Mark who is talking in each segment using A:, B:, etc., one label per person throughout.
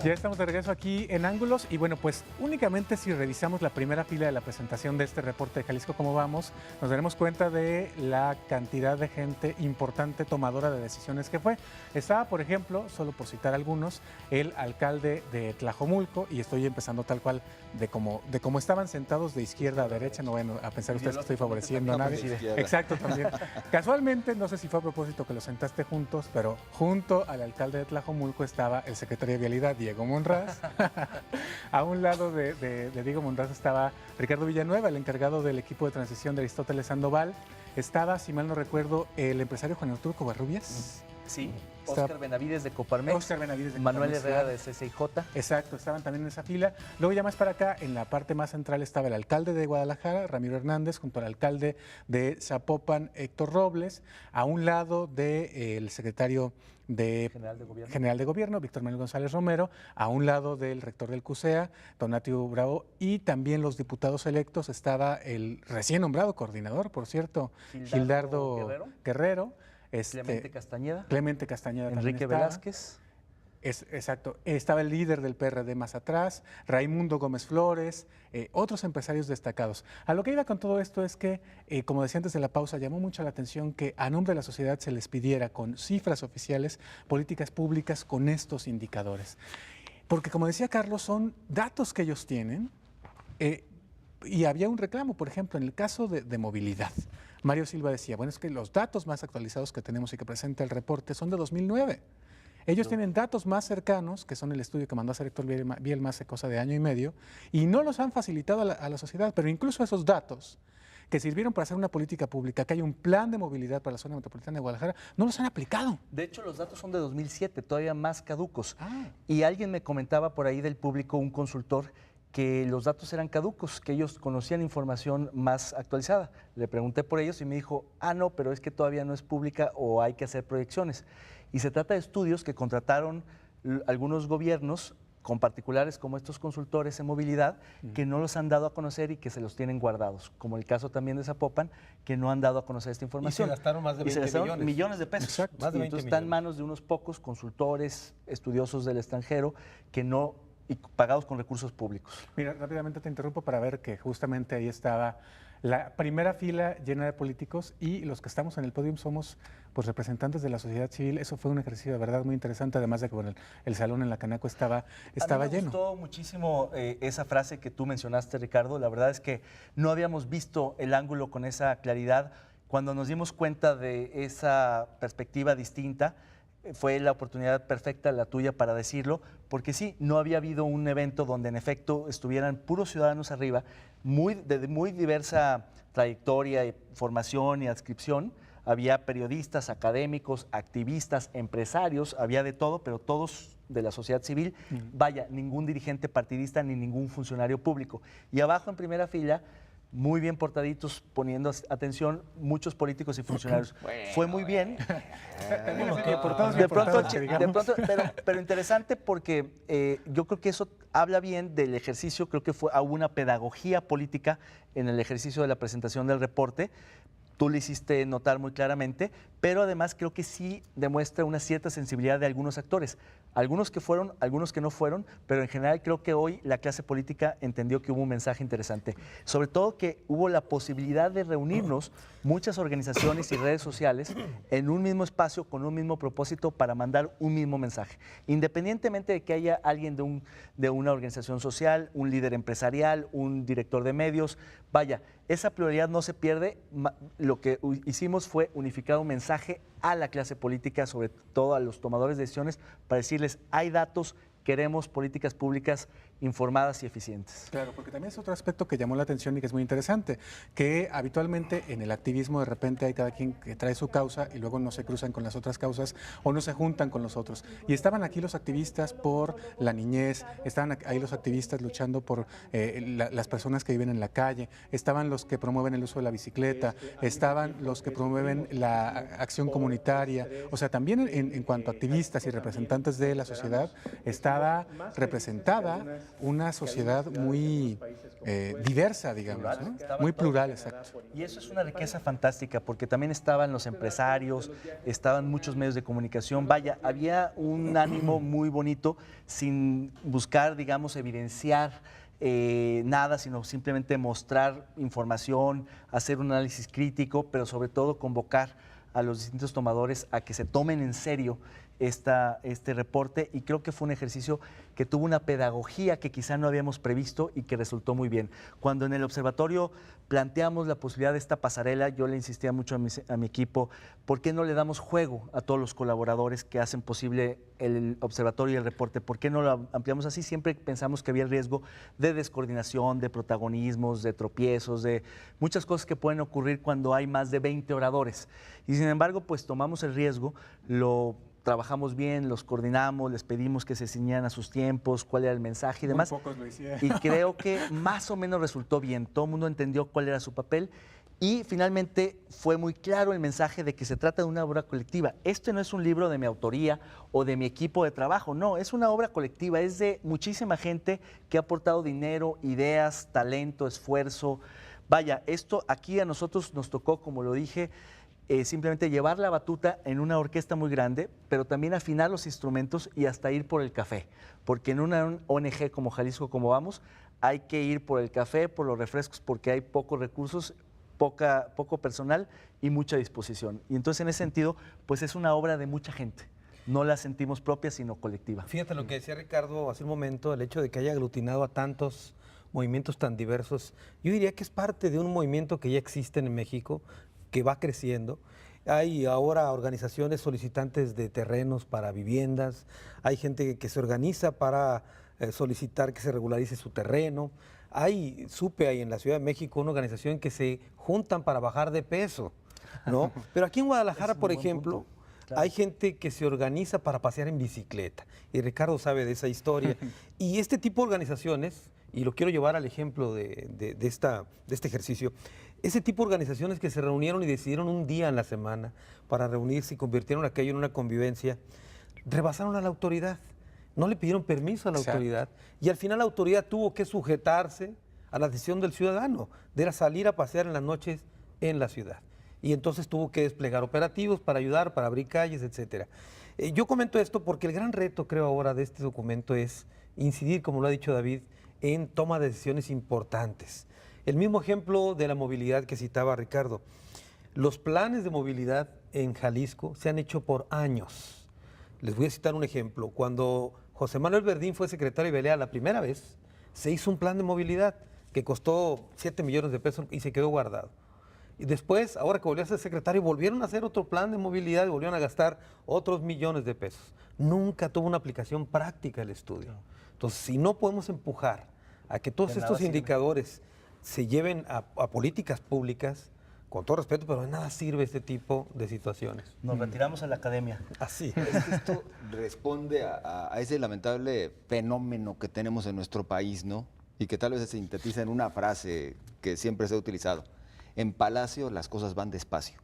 A: Ya estamos de regreso aquí en Ángulos y bueno, pues únicamente si revisamos la primera fila de la presentación de este reporte de Jalisco Cómo Vamos, nos daremos cuenta de la cantidad de gente importante tomadora de decisiones que fue. Estaba, por ejemplo, solo por citar algunos, el alcalde de Tlajomulco, y estoy empezando tal cual de cómo estaban sentados de izquierda a derecha, no vayan a pensar ustedes que estoy favoreciendo a nadie. Exacto, también. Casualmente, no sé si fue a propósito que los sentaste juntos, pero junto al alcalde de Tlajomulco estaba el secretario de Vialidad, Diego Monraz. A un lado de Diego Monraz estaba Ricardo Villanueva, el encargado del equipo de transición de Aristóteles Sandoval. Estaba, si mal no recuerdo, el empresario Juan Arturo Covarrubias.
B: Sí, Óscar Benavides de Coparmex,
A: Óscar Benavides de
B: Manuel
A: Coparmex,
B: Herrera de CCIJ.
A: Exacto, estaban también en esa fila. Luego ya más para acá, en la parte más central estaba el alcalde de Guadalajara, Ramiro Hernández, junto al alcalde de Zapopan, Héctor Robles. A un lado del secretario General de Gobierno, Víctor Manuel González Romero, a un lado del rector del CUSEA, Donatio Bravo, y también los diputados electos estaba el recién nombrado coordinador, por cierto, Gildardo Guerrero. Clemente Castañeda.
B: Enrique Velázquez.
A: Exacto. Estaba el líder del PRD más atrás, Raimundo Gómez Flores, otros empresarios destacados. A lo que iba con todo esto es que, como decía antes de la pausa, llamó mucho la atención que a nombre de la sociedad se les pidiera con cifras oficiales políticas públicas con estos indicadores. Porque, como decía Carlos, son datos que ellos tienen y había un reclamo, por ejemplo, en el caso de movilidad. Mario Silva decía, bueno, es que los datos más actualizados que tenemos y que presenta el reporte son de 2009. Ellos tienen datos más cercanos, que son el estudio que mandó a hacer Héctor Bielma hace cosa de año y medio, y no los han facilitado a la sociedad, pero incluso esos datos que sirvieron para hacer una política pública, que hay un plan de movilidad para la zona metropolitana de Guadalajara, no los han aplicado.
B: De hecho, los datos son de 2007, todavía más caducos. Y alguien me comentaba por ahí del público, un consultor, que los datos eran caducos, que ellos conocían información más actualizada. Le pregunté por ellos y me dijo, no, pero es que todavía no es pública o hay que hacer proyecciones. Y se trata de estudios que contrataron algunos gobiernos con particulares como estos consultores en movilidad que no los han dado a conocer y que se los tienen guardados, como el caso también de Zapopan, que no han dado a conocer esta información.
C: Y se gastaron más de 20
B: millones de pesos.
A: Exacto.
C: Más de 20
B: entonces está en manos de unos pocos consultores, estudiosos del extranjero, que no, y pagados con recursos públicos.
A: Mira, rápidamente te interrumpo para ver que justamente ahí estaba la primera fila llena de políticos y los que estamos en el podio somos pues representantes de la sociedad civil. Eso fue un ejercicio de verdad muy interesante, además de que bueno, el salón en la Canaco estaba lleno.
B: Me gustó muchísimo esa frase que tú mencionaste, Ricardo. La verdad es que no habíamos visto el ángulo con esa claridad. Cuando nos dimos cuenta de esa perspectiva distinta, fue la oportunidad perfecta la tuya para decirlo, porque sí, no había habido un evento donde en efecto estuvieran puros ciudadanos arriba, de muy diversa trayectoria, formación y adscripción. Había periodistas, académicos, activistas, empresarios, había de todo, pero todos de la sociedad civil. Vaya, ningún dirigente partidista ni ningún funcionario público. Y abajo en primera fila, muy bien portaditos, poniendo atención, muchos políticos y funcionarios. Fue muy bien. Pero interesante porque yo creo que eso habla bien del ejercicio, creo que hubo una pedagogía política en el ejercicio de la presentación del reporte. Tú le hiciste notar muy claramente, pero además creo que sí demuestra una cierta sensibilidad de algunos actores. Algunos que fueron, algunos que no fueron, pero en general creo que hoy la clase política entendió que hubo un mensaje interesante. Sobre todo que hubo la posibilidad de reunirnos muchas organizaciones y redes sociales en un mismo espacio con un mismo propósito para mandar un mismo mensaje. Independientemente de que haya alguien de una organización social, un líder empresarial, un director de medios, vaya, esa pluralidad no se pierde. Lo que hicimos fue unificar un mensaje a la clase política, sobre todo a los tomadores de decisiones, para decirles, hay datos, queremos políticas públicas informadas y eficientes.
A: Claro, porque también es otro aspecto que llamó la atención y que es muy interesante, que habitualmente en el activismo de repente hay cada quien que trae su causa y luego no se cruzan con las otras causas o no se juntan con los otros. Y estaban aquí los activistas por la niñez, estaban ahí los activistas luchando por las personas que viven en la calle, estaban los que promueven el uso de la bicicleta, estaban los que promueven la acción comunitaria. O sea, también en cuanto a activistas y representantes de la sociedad, estaba representada una sociedad muy diversa, digamos, ¿no? Muy plural, exacto.
B: Y eso es una riqueza fantástica, porque también estaban los empresarios, estaban muchos medios de comunicación. Vaya, había un ánimo muy bonito, sin buscar, digamos, evidenciar nada, sino simplemente mostrar información, hacer un análisis crítico, pero sobre todo convocar a los distintos tomadores a que se tomen en serio este reporte, y creo que fue un ejercicio que tuvo una pedagogía que quizá no habíamos previsto y que resultó muy bien. Cuando en el observatorio planteamos la posibilidad de esta pasarela, yo le insistía mucho a mi equipo, ¿por qué no le damos juego a todos los colaboradores que hacen posible el observatorio y el reporte? ¿Por qué no lo ampliamos así? Siempre pensamos que había el riesgo de descoordinación, de protagonismos, de tropiezos, de muchas cosas que pueden ocurrir cuando hay más de 20 oradores. Y sin embargo, pues tomamos el riesgo, lo trabajamos bien, los coordinamos, les pedimos que se ciñeran a sus tiempos, cuál era el mensaje y demás.
A: Muy pocos lo hicieron.
B: Y creo que más o menos resultó bien. Todo el mundo entendió cuál era su papel y finalmente fue muy claro el mensaje de que se trata de una obra colectiva. Este no es un libro de mi autoría o de mi equipo de trabajo, no, es una obra colectiva, es de muchísima gente que ha aportado dinero, ideas, talento, esfuerzo. Vaya, esto aquí a nosotros nos tocó, como lo dije, simplemente llevar la batuta en una orquesta muy grande, pero también afinar los instrumentos y hasta ir por el café, porque en una ONG como Jalisco Como Vamos hay que ir por el café, por los refrescos, porque hay pocos recursos, poco personal y mucha disposición. Y entonces en ese sentido, pues es una obra de mucha gente. No la sentimos propia, sino colectiva.
C: Fíjate lo que decía Ricardo hace un momento, el hecho de que haya aglutinado a tantos movimientos tan diversos, yo diría que es parte de un movimiento que ya existe en México, que va creciendo. Hay ahora organizaciones solicitantes de terrenos para viviendas, hay gente que se organiza para solicitar que se regularice su terreno. Supe ahí en la Ciudad de México una organización que se juntan para bajar de peso, ¿no? Pero aquí en Guadalajara, por ejemplo, hay gente que se organiza para pasear en bicicleta, y Ricardo sabe de esa historia. Y este tipo de organizaciones, y lo quiero llevar al ejemplo de este ejercicio, ese tipo de organizaciones que se reunieron y decidieron un día en la semana para reunirse y convirtieron aquello en una convivencia, rebasaron a la autoridad, no le pidieron permiso a la autoridad, y al final la autoridad tuvo que sujetarse a la decisión del ciudadano, de ir a salir a pasear en las noches en la ciudad. Y entonces tuvo que desplegar operativos para ayudar, para abrir calles, etc. Yo comento esto porque el gran reto, creo ahora, de este documento es incidir, como lo ha dicho David, en toma de decisiones importantes. El mismo ejemplo de la movilidad que citaba Ricardo. Los planes de movilidad en Jalisco se han hecho por años. Les voy a citar un ejemplo. Cuando José Manuel Verdín fue secretario de Vialidad la primera vez, se hizo un plan de movilidad que costó 7 millones de pesos y se quedó guardado. Y después, ahora que volvió a ser secretario, volvieron a hacer otro plan de movilidad y volvieron a gastar otros millones de pesos. Nunca tuvo una aplicación práctica el estudio. Entonces, si no podemos empujar a que todos estos indicadores se lleven a políticas públicas, con todo respeto, pero de nada sirve este tipo de situaciones.
B: Nos retiramos a la academia.
C: Así.
D: Es que esto responde a ese lamentable fenómeno que tenemos en nuestro país, ¿no? Y que tal vez se sintetiza en una frase que siempre se ha utilizado. En Palacio las cosas van despacio.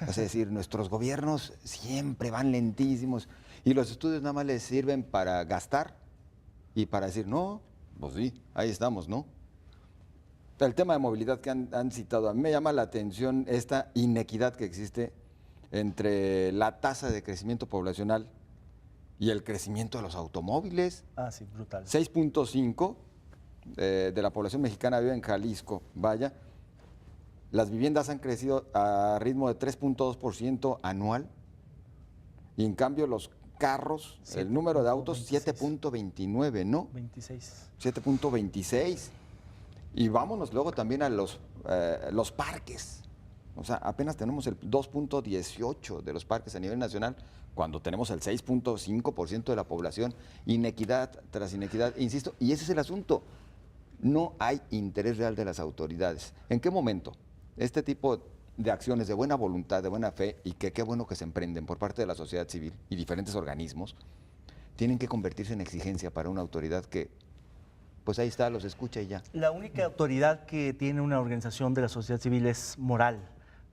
D: Es decir, nuestros gobiernos siempre van lentísimos y los estudios nada más les sirven para gastar y para decir, no, pues sí, ahí estamos, ¿no? El tema de movilidad que han citado, a mí me llama la atención esta inequidad que existe entre la tasa de crecimiento poblacional y el crecimiento de los automóviles.
B: Ah, sí, brutal.
D: 6.5 de la población mexicana vive en Jalisco, vaya. Las viviendas han crecido a ritmo de 3.2% anual y en cambio los carros, el número de autos 7.29, ¿no?
B: 26.
D: 7.26. Y vámonos luego también a los parques. O sea, apenas tenemos el 2.18 de los parques a nivel nacional, cuando tenemos el 6.5% de la población. Inequidad tras inequidad, insisto, y ese es el asunto. No hay interés real de las autoridades. ¿En qué momento este tipo de acciones de buena voluntad, de buena fe, y que qué bueno que se emprenden por parte de la sociedad civil y diferentes organismos, tienen que convertirse en exigencia para una autoridad que, pues ahí está, los escucha y ya?
B: La única autoridad que tiene una organización de la sociedad civil es moral,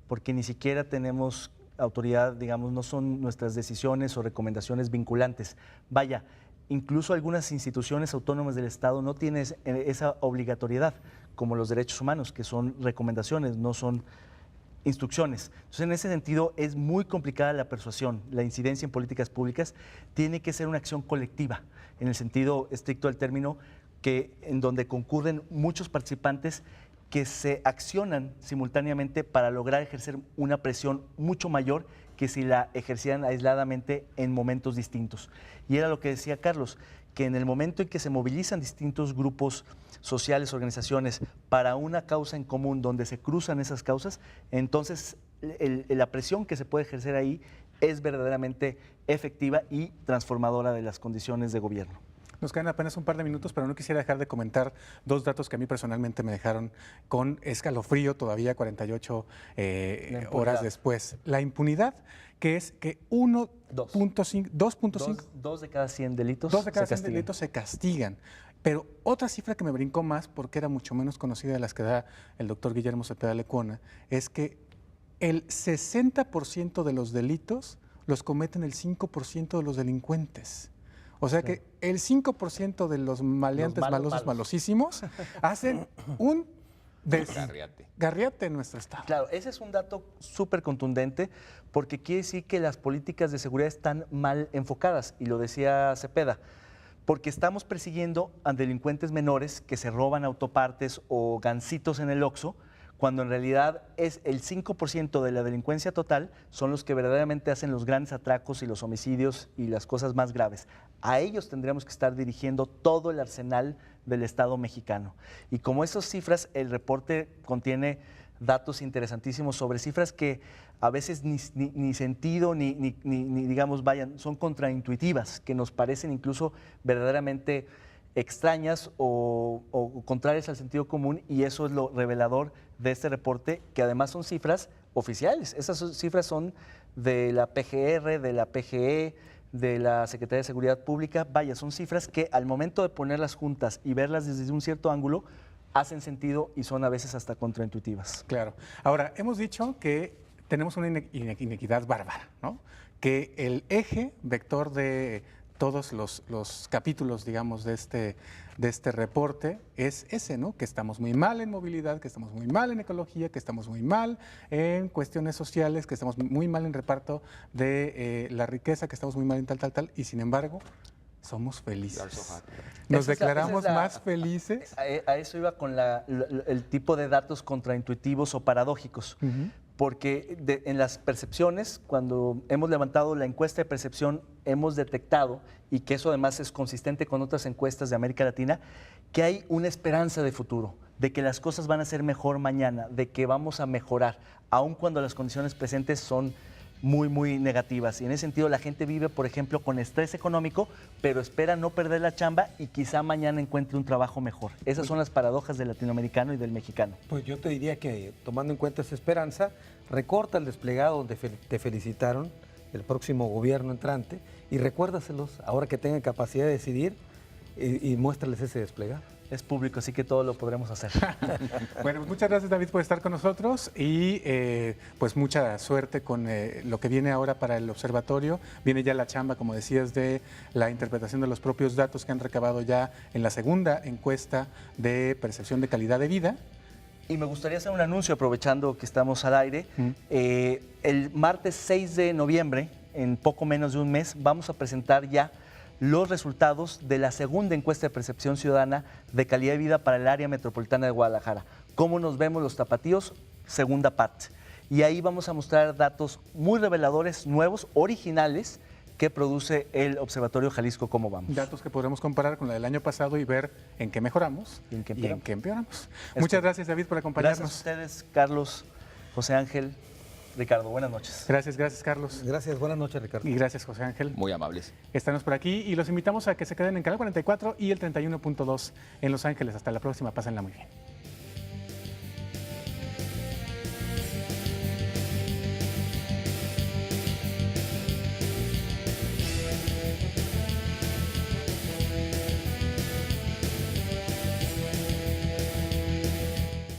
B: porque ni siquiera tenemos autoridad, digamos, no son nuestras decisiones o recomendaciones vinculantes. Vaya, incluso algunas instituciones autónomas del Estado no tienen esa obligatoriedad, como los derechos humanos, que son recomendaciones, no son instrucciones. Entonces, en ese sentido, es muy complicada la persuasión. La incidencia en políticas públicas tiene que ser una acción colectiva, en el sentido estricto del término, en donde concurren muchos participantes que se accionan simultáneamente para lograr ejercer una presión mucho mayor que si la ejercieran aisladamente en momentos distintos. Y era lo que decía Carlos, que en el momento en que se movilizan distintos grupos sociales, organizaciones, para una causa en común donde se cruzan esas causas, entonces la presión que se puede ejercer ahí es verdaderamente efectiva y transformadora de las condiciones de gobierno.
A: Nos quedan apenas un par de minutos, pero no quisiera dejar de comentar dos datos que a mí personalmente me dejaron con escalofrío todavía 48 horas después. La impunidad, que es que 2.5...
B: Dos de cada 100 delitos
A: Dos de cada 100 delitos se castigan. Pero otra cifra que me brincó más, porque era mucho menos conocida de las que da el doctor Guillermo Cepeda Lecuona, es que el 60% de los delitos los cometen el 5% de los delincuentes. O sea que el 5% de los maleantes malosos malosísimos hacen un desgarriate en nuestro estado.
B: Claro, ese es un dato súper contundente porque quiere decir que las políticas de seguridad están mal enfocadas, y lo decía Cepeda, porque estamos persiguiendo a delincuentes menores que se roban autopartes o gancitos en el Oxxo, cuando en realidad es el 5% de la delincuencia total son los que verdaderamente hacen los grandes atracos y los homicidios y las cosas más graves. A ellos tendríamos que estar dirigiendo todo el arsenal del Estado mexicano. Y como esas cifras, el reporte contiene datos interesantísimos sobre cifras que a veces ni sentido, ni digamos, son contraintuitivas, que nos parecen incluso verdaderamente extrañas o contrarias al sentido común, y eso es lo revelador de este reporte, que además son cifras oficiales. Esas cifras son de la PGR, de la PGE, de la Secretaría de Seguridad Pública. Vaya, son cifras que al momento de ponerlas juntas y verlas desde un cierto ángulo, hacen sentido y son a veces hasta contraintuitivas.
A: Claro. Ahora, hemos dicho que tenemos una inequidad bárbara, ¿no? Que el eje vector de todos los capítulos, digamos, de este reporte es ese, ¿no? Que estamos muy mal en movilidad, que estamos muy mal en ecología, que estamos muy mal en cuestiones sociales, que estamos muy mal en reparto de la riqueza, que estamos muy mal en tal, y sin embargo, somos felices. Nos declaramos más felices.
B: A eso iba con el tipo de datos contraintuitivos o paradójicos. Porque en las percepciones, cuando hemos levantado la encuesta de percepción, hemos detectado, y que eso además es consistente con otras encuestas de América Latina, que hay una esperanza de futuro, de que las cosas van a ser mejor mañana, de que vamos a mejorar, aun cuando las condiciones presentes son muy, muy negativas. Y en ese sentido la gente vive, por ejemplo, con estrés económico, pero espera no perder la chamba y quizá mañana encuentre un trabajo mejor. Esas son las paradojas del latinoamericano y del mexicano.
C: Pues yo te diría que, tomando en cuenta esa esperanza, recorta el desplegado donde te felicitaron el próximo gobierno entrante y recuérdaselos ahora que tengan capacidad de decidir y muéstrales ese desplegado.
B: Es público, así que todo lo podremos hacer.
A: Bueno, pues muchas gracias, David, por estar con nosotros y pues mucha suerte con lo que viene ahora para el observatorio. Viene ya la chamba, como decías, de la interpretación de los propios datos que han recabado ya en la segunda encuesta de percepción de calidad de vida.
B: Y me gustaría hacer un anuncio, aprovechando que estamos al aire. El martes 6 de noviembre, en poco menos de un mes, vamos a presentar ya los resultados de la segunda encuesta de percepción ciudadana de calidad de vida para el área metropolitana de Guadalajara. ¿Cómo nos vemos los tapatíos? Segunda parte. Y ahí vamos a mostrar datos muy reveladores, nuevos, originales, que produce el Observatorio Jalisco Cómo Vamos.
A: Datos que podremos comparar con la del año pasado y ver en qué mejoramos y en qué empeoramos. Muchas gracias, David, por acompañarnos.
B: Gracias a ustedes, Carlos, José Ángel, Ricardo. Buenas noches.
A: Gracias, Carlos.
C: Gracias, buenas noches, Ricardo.
A: Y gracias, José Ángel.
D: Muy amables.
A: Estamos por aquí y los invitamos a que se queden en Canal 44 y el 31.2 en Los Ángeles. Hasta la próxima, pásenla muy bien.